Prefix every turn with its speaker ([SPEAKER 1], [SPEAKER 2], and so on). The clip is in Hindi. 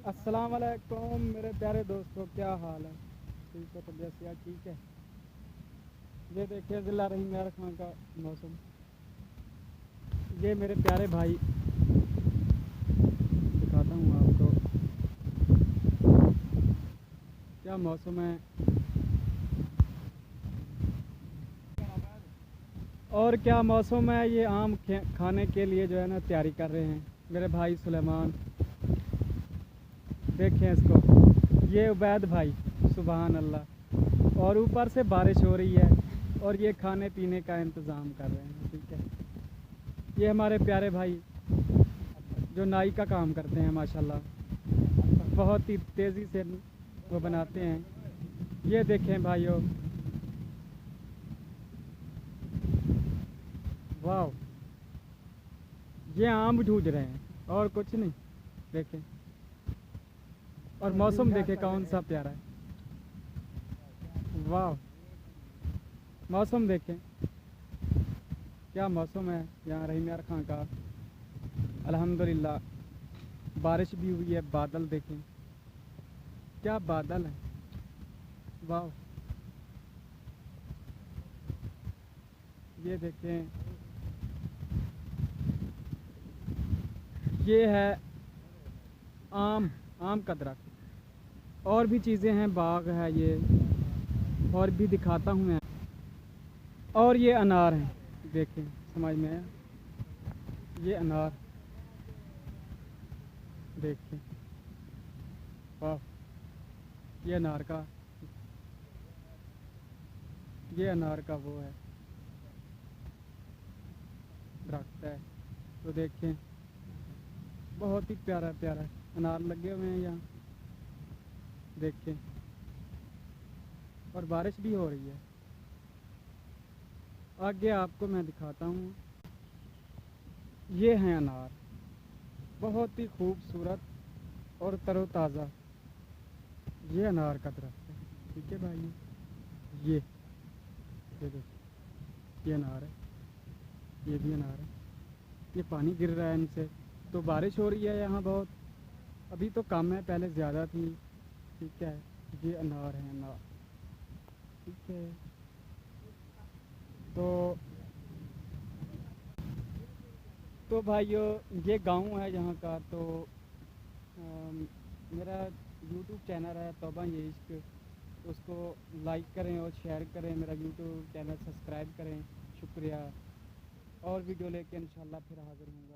[SPEAKER 1] अस्सलाम वालेकुम मेरे प्यारे दोस्तों, क्या हाल है? ठीक है, तबीयत यार ठीक है। ये देखिए ज़िला रहीम यार खान का मौसम। ये मेरे प्यारे भाई, दिखाता हूँ आपको क्या मौसम है और क्या मौसम है। ये आम खाने के लिए जो है ना तैयारी कर रहे हैं मेरे भाई सुलेमान। देखें इसको, ये उबैद भाई, सुबहान अल्लाह। और ऊपर से बारिश हो रही है और ये खाने पीने का इंतज़ाम कर रहे हैं। ठीक है, ये हमारे प्यारे भाई जो नाई का काम करते हैं माशाल्लाह, बहुत ही तेज़ी से वो बनाते हैं। ये देखें भाइयों, वाह, ये आम जूझ रहे हैं और कुछ नहीं। देखें, और मौसम देखें कौन सा प्यारा है। वाह, मौसम देखें क्या मौसम है यहाँ रहीम यार खां का। अल्हम्दुलिल्लाह बारिश भी हुई है, बादल देखें क्या बादल है। वाह, ये देखें, ये है आम, आम का दरख्त। और भी चीज़ें हैं, बाग है ये, और भी दिखाता हूँ मैं। और ये अनार हैं, देखें समझ में आया, ये अनार देखें। वाह, ये अनार का, ये अनार का वो है दरख्त है। तो देखें बहुत ही प्यारा प्यारा अनार लगे हुए हैं यहाँ, देखें। और बारिश भी हो रही है। आगे आपको मैं दिखाता हूँ, ये हैं अनार, बहुत ही खूबसूरत और तरोताज़ा। ये अनार का दरख्त है। ठीक है भाई, ये देखो, ये अनार है, ये भी अनार है। ये पानी गिर रहा है इनसे, तो बारिश हो रही है यहाँ बहुत। अभी तो कम है, पहले ज़्यादा थी। ठीक है, ये अनार है, अनार। ठीक है, तो भाइयों, ये गांव है यहाँ का। तो मेरा यूट्यूब चैनल है तौबा ये इश्क, उसको लाइक करें और शेयर करें। मेरा यूट्यूब चैनल सब्सक्राइब करें। शुक्रिया। और वीडियो लेके इंशाल्लाह फिर हाज़िर हूँगा।